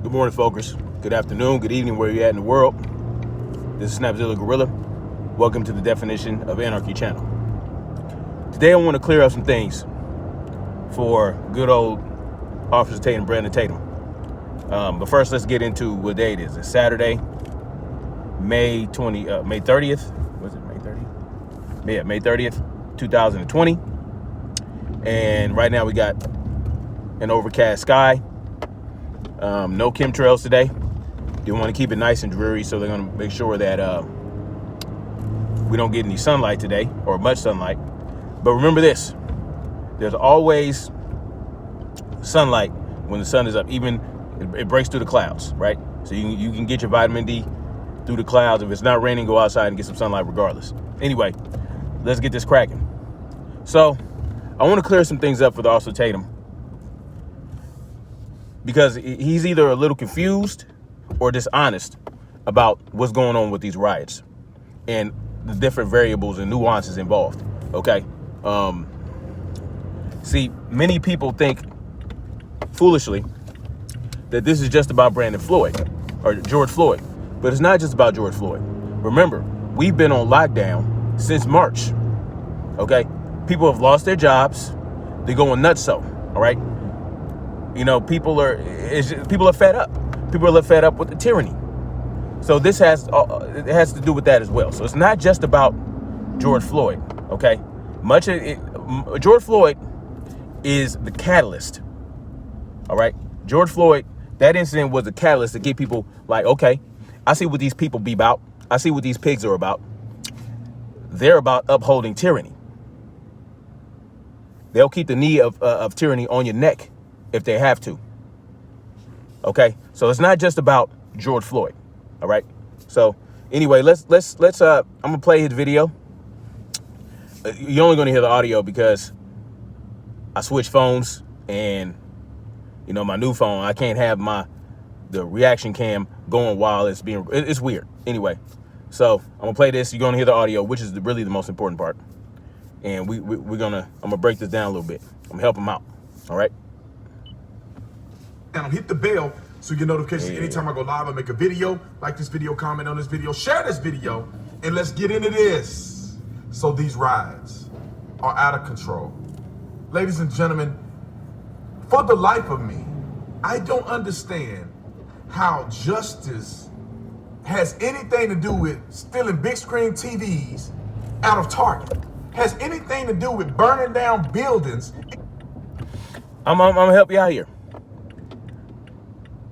Good morning, folks. Good afternoon, good evening, where you're at in the world. This is Snapzilla Gorilla. Welcome to the Definition of Anarchy channel. Today I want to clear up some things for good old Officer Tatum, Brandon Tatum. But first, let's get into what day it is. It's Saturday, May 30th. Was it May 30th? Yeah, May 30th, 2020. And right now we got an overcast sky. No chemtrails today. They want to keep it nice and dreary, so they're going to make sure that we don't get any sunlight today, or much sunlight. But remember this, there's always sunlight when the sun is up. Even it breaks through the clouds, right? So you can get your vitamin D through the clouds. If it's not raining, go outside and get some sunlight regardless. Anyway, let's get this cracking. So I want to clear some things up for the Officer Tatum, because he's either a little confused or dishonest about what's going on with these riots and the different variables and nuances involved. Okay. See, many people think foolishly that this is just about Brandon Floyd or George Floyd, but it's not just about George Floyd. Remember, we've been on lockdown since March. Okay. People have lost their jobs. They're going nutso. All right. You know, people are fed up. People are fed up with the tyranny. So this has to do with that as well. So it's not just about George Floyd, okay? George Floyd is the catalyst, all right? George Floyd, that incident was the catalyst to get people like, okay, I see what these people be about. I see what these pigs are about. They're about upholding tyranny. They'll keep the knee of tyranny on your neck if they have to. Okay, so it's not just about George Floyd. All right. So anyway, let's I'm gonna play his video. You're only gonna hear the audio because I switched phones, and you know, my new phone, I can't have the reaction cam going while it's weird. Anyway, so I'm gonna play this. You're gonna hear the audio, which is really the most important part. And I'm gonna break this down a little bit. I'm gonna help him out. All right. Now hit the bell so you get notifications anytime I go live. I make a video. Like this video, comment on this video, share this video, and let's get into this. So these riots are out of control. Ladies and gentlemen, for the life of me, I don't understand how justice has anything to do with stealing big screen TVs out of Target. Has anything to do with burning down buildings. I'm gonna help you out here.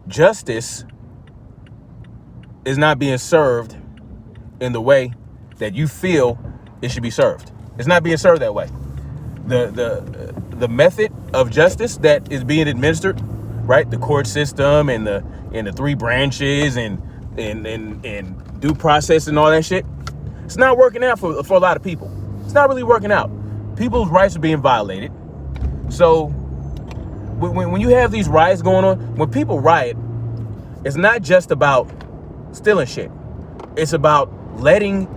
Justice is not being served in the way that you feel it should be served. It's not being served that way. The method of justice that is being administered, right? The court system and the three branches and due process and all that shit. It's not working out for a lot of people. It's not really working out. People's rights are being violated. So when you have these riots going on, when people riot, it's not just about stealing shit. It's about letting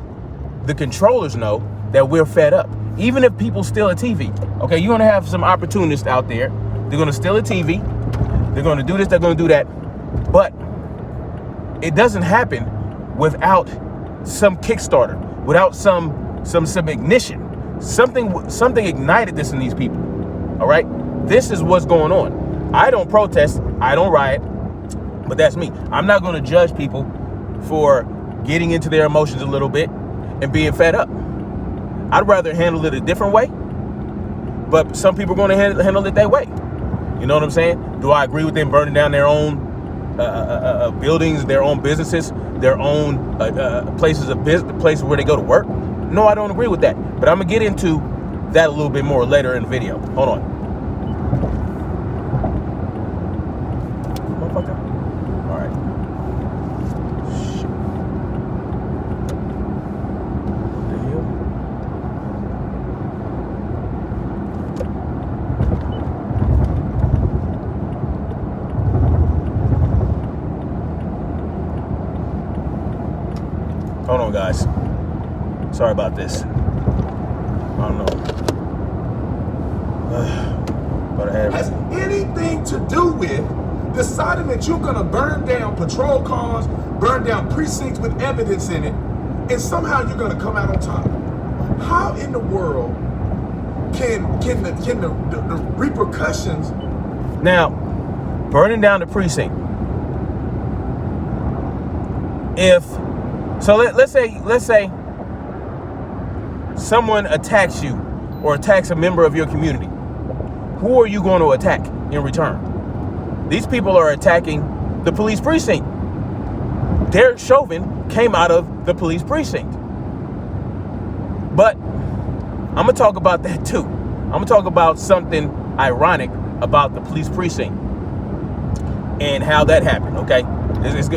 the controllers know that we're fed up. Even if people steal a TV, okay, you're gonna have some opportunists out there. They're gonna steal a TV. They're gonna do this, they're gonna do that. But it doesn't happen without some Kickstarter, without some ignition. Something ignited this in these people. All right. This is what's going on. I don't protest. I don't riot. But that's me. I'm not going to judge people for getting into their emotions a little bit and being fed up. I'd rather handle it a different way. But some people are going to handle it that way. You know what I'm saying? Do I agree with them burning down their own buildings, their own businesses, their own places where they go to work? No, I don't agree with that. But I'm going to get into that a little bit more later in the video. Hold on. All right. Shit. What the hell? Hold on, guys. Sorry about this. I don't know. But I have has anything to do with deciding that you're gonna burn down patrol cars, burn down precincts with evidence in it, and somehow you're gonna come out on top. How in the world can the repercussions? Now, burning down the precinct. Let's say someone attacks you or attacks a member of your community. Who are you going to attack in return? These people are attacking the police precinct. Derek Chauvin came out of the police precinct. But I'm going to talk about that too. I'm going to talk about something ironic about the police precinct and how that happened, okay? It's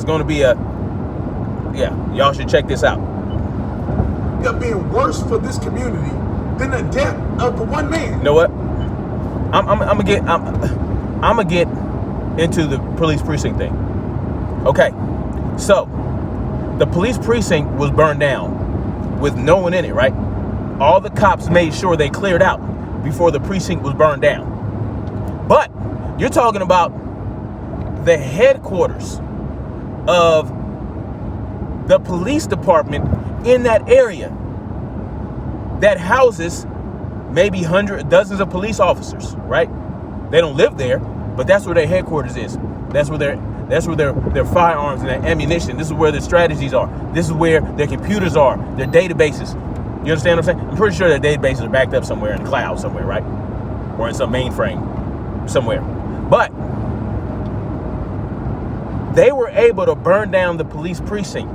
going to be y'all should check this out. They're being worse for this community than the death of the one man. You know what? I'm gonna get into the police precinct thing. Okay, so the police precinct was burned down with no one in it, right? All the cops made sure they cleared out before the precinct was burned down. But you're talking about the headquarters of the police department in that area that houses maybe dozens of police officers, right? They don't live there, but that's where their headquarters is. That's where their firearms and their ammunition. This is where their strategies are. This is where their computers are, their databases. You understand what I'm saying? I'm pretty sure their databases are backed up somewhere in the cloud somewhere, right? Or in some mainframe somewhere. But they were able to burn down the police precinct.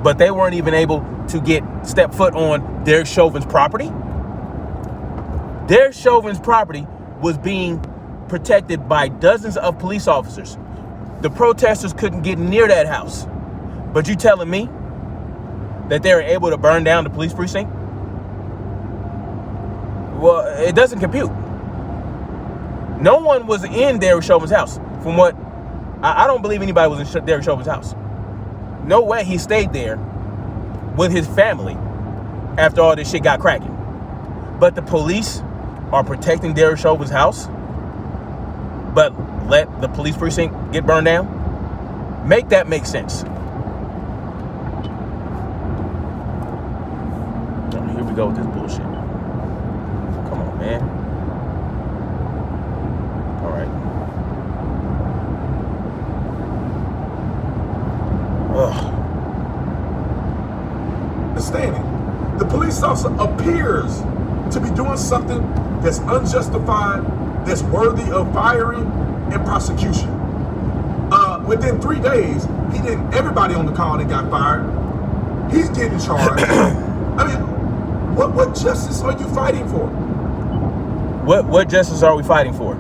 But they weren't even able to step foot on Derek Chauvin's property. Derek Chauvin's property was being protected by dozens of police officers. The protesters couldn't get near that house. But you telling me that they were able to burn down the police precinct? Well, it doesn't compute. No one was in Derek Chauvin's house. From what I don't believe anybody was in Derek Chauvin's house. No way he stayed there with his family after all this shit got cracking. But the police are protecting Derek Chauvin's house, but let the police precinct get burned down? Make that make sense. Here we go with this bullshit. Come on, man. All right. Ugh. Understanding, the police officer appears to be doing something that's unjustified, that's worthy of firing and prosecution. Within 3 days, everybody on the call that got fired, he's getting charged. I mean, what justice are you fighting for? What justice are we fighting for?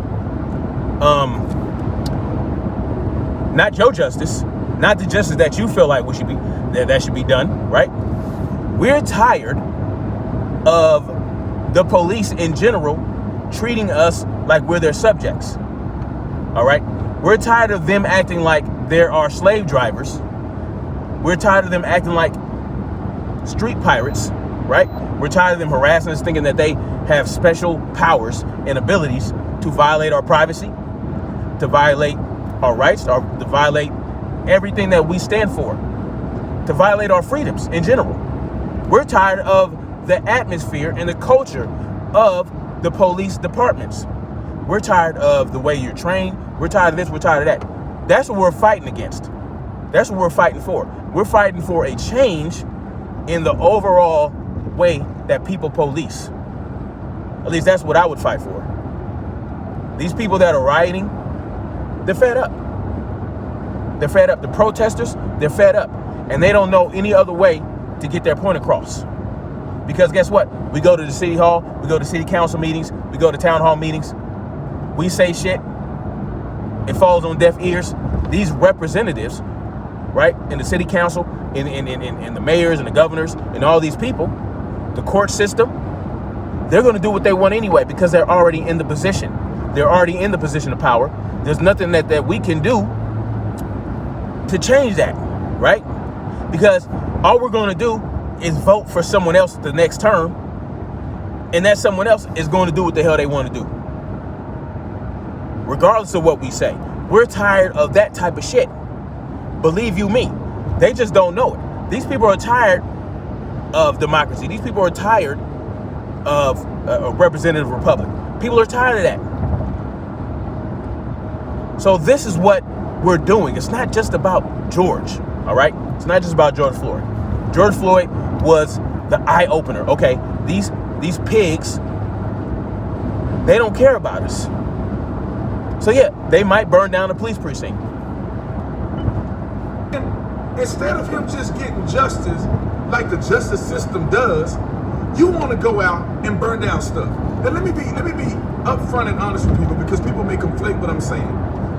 Not your justice, not the justice that you feel like that should be done, right? We're tired of the police in general treating us like we're their subjects. All right? We're tired of them acting like there are slave drivers. We're tired of them acting like street pirates, right? We're tired of them harassing us, thinking that they have special powers and abilities to violate our privacy, to violate our rights, or to violate everything that we stand for, to violate our freedoms in general. We're tired of the atmosphere and the culture of the police departments. We're tired of the way you're trained. We're tired of this. We're tired of that. That's what we're fighting against. That's what we're fighting for. We're fighting for a change in the overall way that people police. At least that's what I would fight for. These people that are rioting, they're fed up. They're fed up. The protesters, they're fed up. And they don't know any other way to get their point across. Because guess what? We go to the city hall, we go to city council meetings, we go to town hall meetings. We say shit. It falls on deaf ears. These representatives, right, in the city council, in the mayors and the governors and all these people, the court system, they're going to do what they want anyway because they're already in the position. They're already in the position of power. There's nothing that we can do to change that, right? Because all we're going to do is vote for someone else the next term, and that someone else is going to do what the hell they want to do. regardless of what we say. We're tired of that type of shit. Believe you me, they just don't know it. These people are tired of democracy. These people are tired of a representative republic. People are tired of that. So this is what we're doing. It's not just about George, all right? It's not just about George Floyd. George Floyd was the eye opener. Okay, these pigs, they don't care about us. So yeah, they might burn down the police precinct. Instead of him just getting justice like the justice system does, you want to go out and burn down stuff. Now let me be upfront and honest with people, because people may conflate what I'm saying.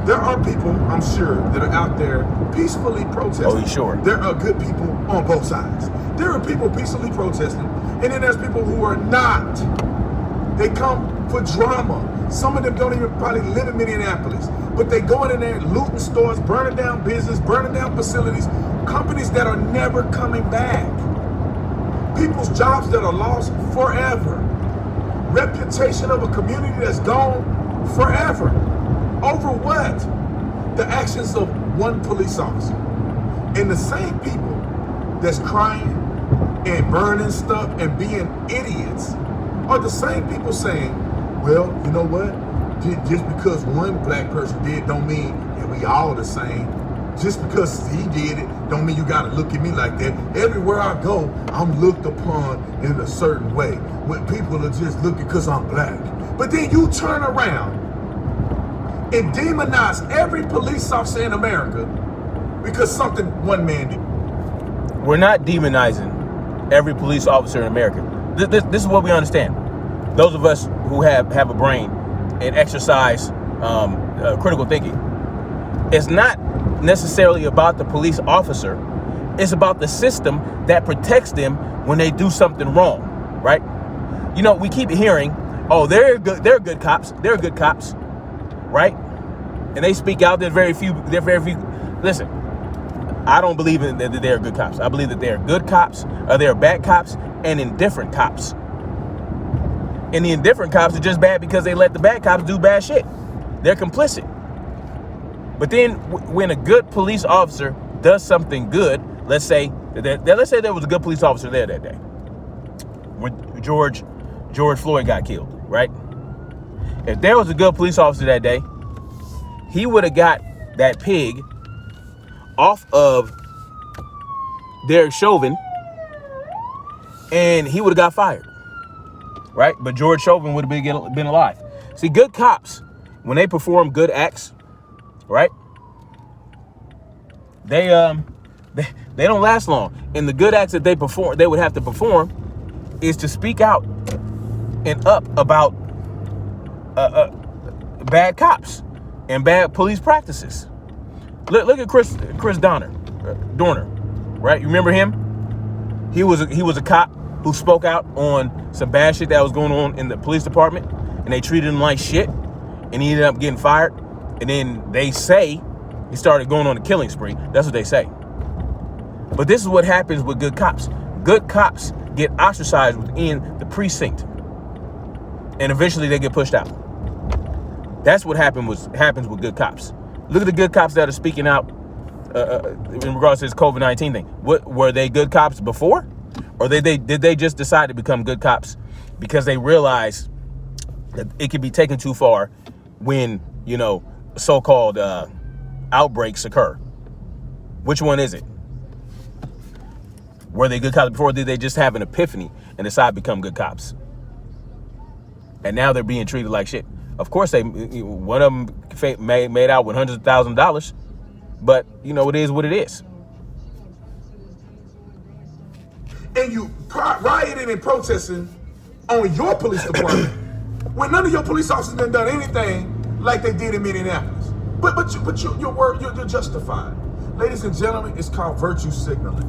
There are people, I'm sure, that are out there peacefully protesting. Oh, sure. There are good people on both sides. There are people peacefully protesting, and then there's people who are not. They come for drama. Some of them don't even probably live in Minneapolis, but they going in there looting stores, burning down business, burning down facilities, companies that are never coming back. People's jobs that are lost forever. Reputation of a community that's gone forever. Over what? The actions of one police officer. And the same people that's crying and burning stuff and being idiots are the same people saying, well, you know what? Just because one black person did don't mean that we all the same. Just because he did it don't mean you gotta look at me like that. Everywhere I go, I'm looked upon in a certain way. When people are just looking because I'm black. But then you turn around and demonize every police officer in America because something one man did. We're not demonizing every police officer in America. This is what we understand. Those of us who have a brain and exercise critical thinking. It's not necessarily about the police officer. It's about the system that protects them when they do something wrong, right? You know, we keep hearing, oh, they're good cops, right? And they speak out. They're very few. Listen, I don't believe in that they're good cops. I believe that they're good cops, or they're bad cops, and indifferent cops. And the indifferent cops are just bad because they let the bad cops do bad shit. They're complicit. But then when a good police officer does something good, let's say there was a good police officer there that day when George Floyd got killed, right? If there was a good police officer that day, he would have got that pig off of Derek Chauvin and he would have got fired, right? But George Chauvin would have been alive. See, good cops, when they perform good acts, right? They don't last long. And the good acts that they would have to perform is to speak out and up about bad cops and bad police practices. Look at Chris Dorner, right? You remember him? He was a cop who spoke out on some bad shit that was going on in the police department, and they treated him like shit, and he ended up getting fired. And then they say he started going on a killing spree. That's what they say. But this is what happens with good cops. Good cops get ostracized within the precinct, and eventually they get pushed out. That's what happens with good cops. Look at the good cops that are speaking out in regards to this COVID-19 thing. What were they good cops before, or did they just decide to become good cops because they realized that it could be taken too far when, you know, so-called outbreaks occur? Which one is it? Were they good cops before, or did they just have an epiphany and decide to become good cops? And now they're being treated like shit. Of course, one of them made out with hundreds of thousands of dollars, but you know, it is what it is. And you rioting and protesting on your police department when none of your police officers have done anything like they did in Minneapolis. But you're justified. Ladies and gentlemen, it's called virtue signaling.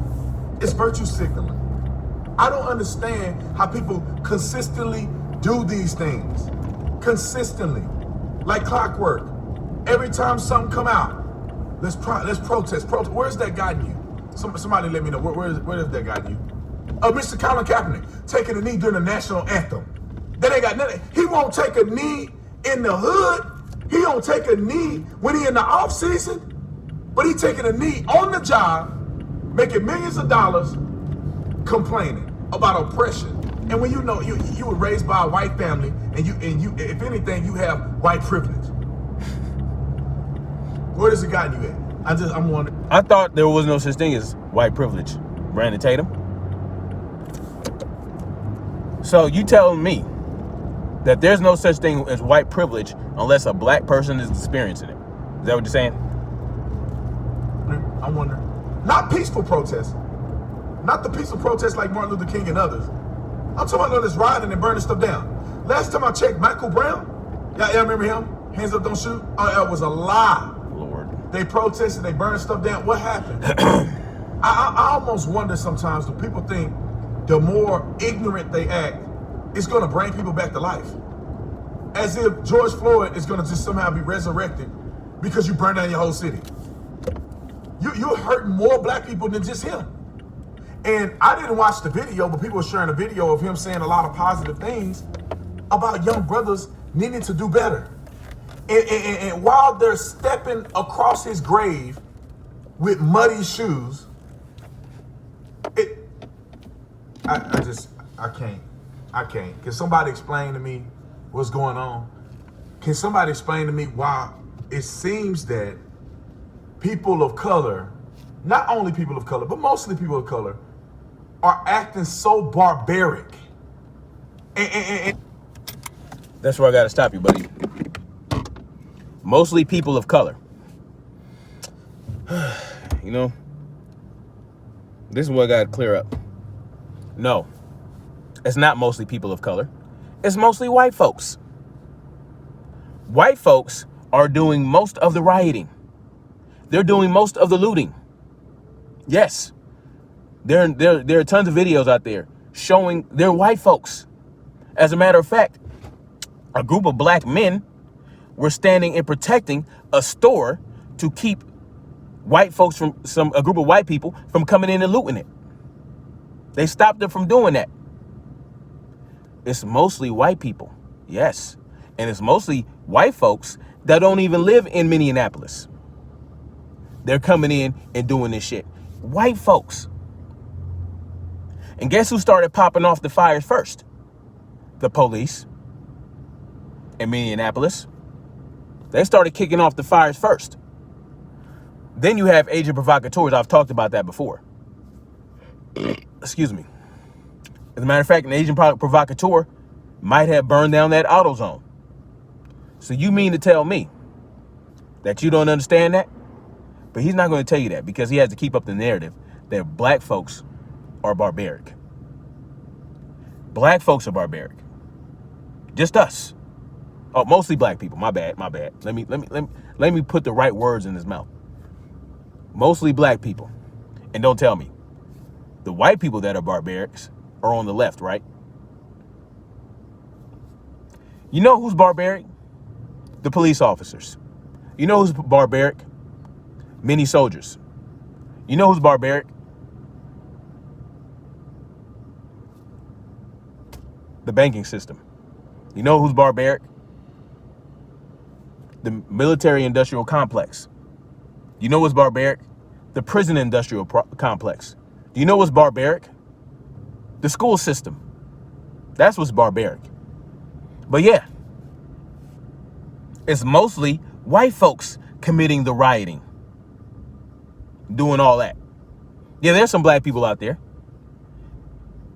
It's virtue signaling. I don't understand how people consistently do these things. Consistently, like clockwork. Every time something come out, let's protest. Where's that gotten you? Somebody let me know. Where has that gotten you? Mr. Colin Kaepernick taking a knee during the national anthem. That ain't got nothing. He won't take a knee in the hood He don't take a knee when he in the off season, but he taking a knee on the job, making millions of dollars, complaining about oppression. And when you know you were raised by a white family, and you if anything you have white privilege. Where does it gotten you at? I'm wondering. I thought there was no such thing as white privilege, Brandon Tatum. So you telling me that there's no such thing as white privilege unless a black person is experiencing it? Is that what you're saying? I'm wondering. Not peaceful protests. Not the peaceful protests like Martin Luther King and others. I'm talking about this rioting and burning stuff down. Last time I checked, Michael Brown, y'all remember him? Hands up, don't shoot. Oh, it was a lie. Lord. They protested, they burned stuff down. What happened? I almost wonder sometimes, do people think the more ignorant they act, it's going to bring people back to life? As if George Floyd is going to just somehow be resurrected because you burned down your whole city. You're hurting more black people than just him. And I didn't watch the video, but people were sharing a video of him saying a lot of positive things about young brothers needing to do better. And while they're stepping across his grave with muddy shoes, I can't. Can somebody explain to me what's going on? Can somebody explain to me why it seems that people of color, not only people of color, but mostly people of color, are acting so barbaric? And that's where I got to stop you, buddy. Mostly people of color. You know, this is what I got to clear up. No, it's not mostly people of color. It's mostly white folks. White folks are doing most of the rioting. They're doing most of the looting. Yes. There are tons of videos out there showing they're white folks. As a matter of fact, a group of black men were standing and protecting a store to keep white folks a group of white people from coming in and looting it. They stopped them from doing that. It's mostly white people. Yes. And it's mostly white folks that don't even live in Minneapolis. They're coming in and doing this shit. White folks. And guess who started popping off the fires first? The police in Minneapolis. They started kicking off the fires first. Then you have agent provocateurs. I've talked about that before. Excuse me. As a matter of fact, an agent provocateur might have burned down that AutoZone. So you mean to tell me that you don't understand that? But he's not going to tell you that because he has to keep up the narrative that black folks are barbaric. Black folks are barbaric. Just us. Oh, mostly black people. My bad. Let me put the right words in his mouth. Mostly black people. And don't tell me. The white people that are barbarics are on the left, right? You know who's barbaric? The police officers. You know who's barbaric? Many soldiers. You know who's barbaric? The banking system. You know who's barbaric? The military-industrial complex. You know what's barbaric? The prison-industrial complex. Do you know what's barbaric? The school system. That's what's barbaric. But yeah, it's mostly white folks committing the rioting, doing all that. Yeah, there's some black people out there.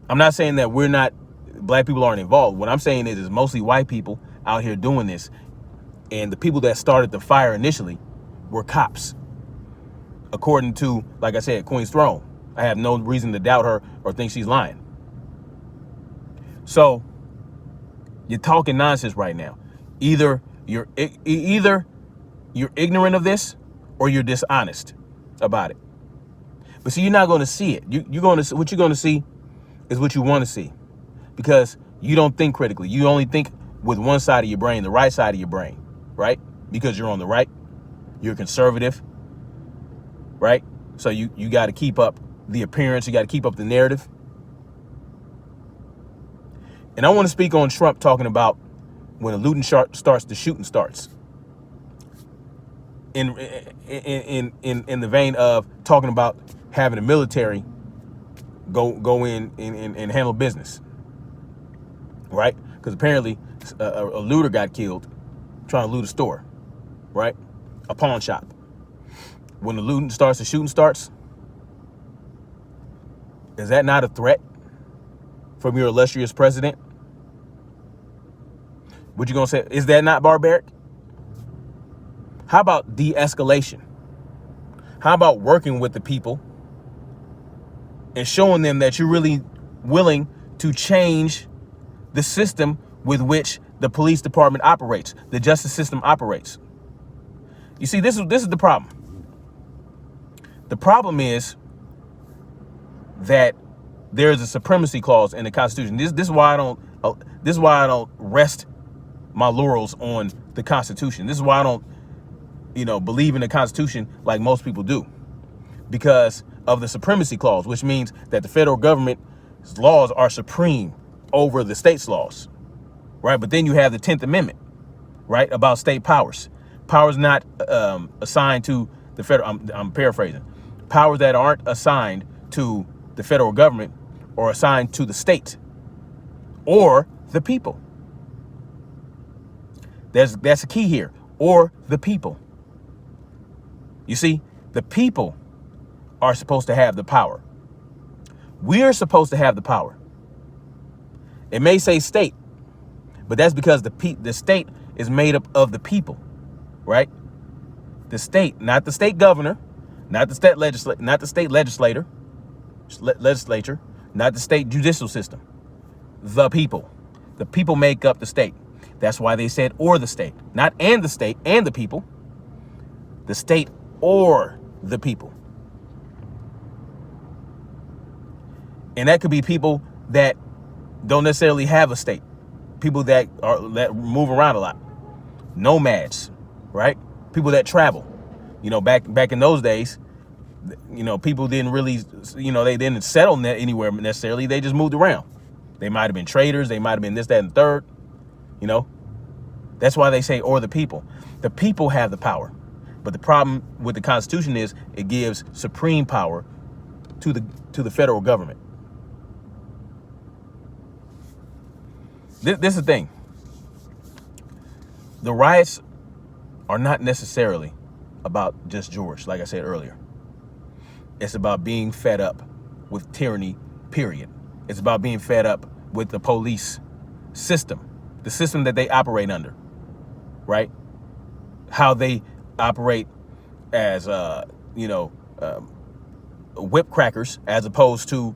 I'm not saying that black people aren't involved. What I'm saying is it's mostly white people out here doing this. And the people that started the fire initially were cops. According to, like I said, Queen's Throne. I have no reason to doubt her or think she's lying. So you're talking nonsense right now. Either you're ignorant of this or you're dishonest about it. But see, you're not going to see it. What you're going to see is what you want to see, because you don't think critically. You only think with one side of your brain, the right side of your brain, right? Because you're on the right, you're conservative, right? So you got to keep up the appearance. You got to keep up the narrative. And I want to speak on Trump talking about when the looting starts, the shooting starts. in the vein of talking about having the military go in and handle business, right? Because apparently a looter got killed trying to loot a store, right? A pawn shop. When the looting starts, the shooting starts. Is that not a threat from your illustrious president? What you gonna say? Is that not barbaric? How about de-escalation? How about working with the people and showing them that you're really willing to change the system with which the police department operates, the justice system operates? You see, this is the problem. The problem is that there is a supremacy clause in the Constitution. This is why I don't rest my laurels on the Constitution. This is why I don't, believe in the Constitution like most people do, because of the supremacy clause, which means that the federal government's laws are supreme over the state's laws, right? But then you have the 10th Amendment, right, about state powers. Powers not assigned to the federal. I'm paraphrasing. Powers that aren't assigned to the federal government or assigned to the state or the people. That's a key here. Or the people. You see, the people are supposed to have the power. We're supposed to have the power. It may say state, but that's because the state is made up of the people, right? The state, not the state governor, not the state legislature, not the state legislature, not the state judicial system. The people. The people make up the state. That's why they said or the state, not and the state and the people. The state or the people. And that could be people that don't necessarily have a state. People that move around a lot. Nomads, right? People that travel. Back in those days, people didn't really, they didn't settle anywhere necessarily. They just moved around. They might have been traders. They might have been this, that, and third. That's why they say or the people. The people have the power. But the problem with the Constitution is it gives supreme power to the federal government. This is the thing. The riots are not necessarily about just George, like I said earlier. It's about being fed up with tyranny, period. It's about being fed up with the police system, the system that they operate under, right? How they operate as, whip crackers as opposed to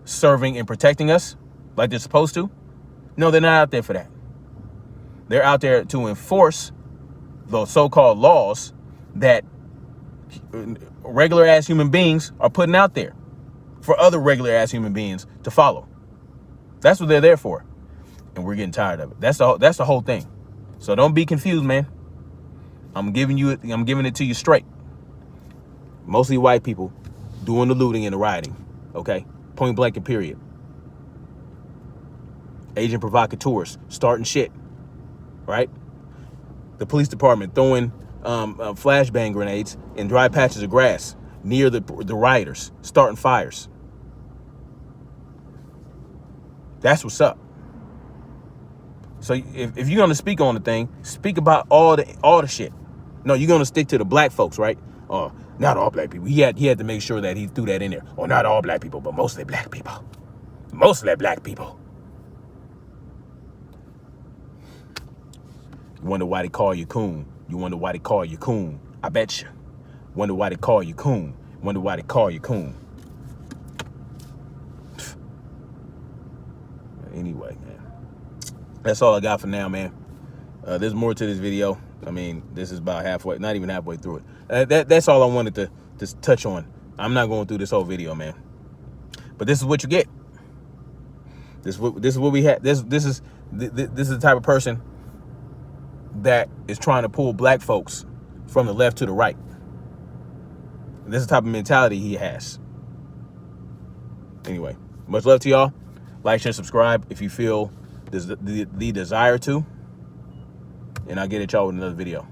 serving and protecting us like they're supposed to. No, they're not out there for that. They're out there to enforce those so-called laws that regular ass human beings are putting out there for other regular ass human beings to follow. That's what they're there for. And we're getting tired of it. That's the whole thing. So don't be confused, man. I'm giving it to you straight. Mostly white people doing the looting and the rioting. Okay? Point blank and period. Agent provocateurs starting shit. Right? The police department throwing flashbang grenades in dry patches of grass near the rioters, starting fires. That's what's up. So if you're gonna speak on the thing, speak about all the shit. No, you're gonna stick to the black folks, right? Not all black people. He had to make sure that he threw that in there. Or not all black people, but mostly black people. Mostly black people. You wonder why they call you coon. You wonder why they call you coon. I bet you. Wonder why they call you coon. Wonder why they call you coon. Anyway, man. That's all I got for now, man. There's more to this video. I mean, this is about halfway, not even halfway through it. That's all I wanted to just touch on. I'm not going through this whole video, man. But this is what you get. This is what we had. This is the type of person that is trying to pull black folks from the left to the right. This is the type of mentality he has. Anyway, much love to y'all. Like, share, subscribe if you feel the desire to. And I'll get at y'all with another video.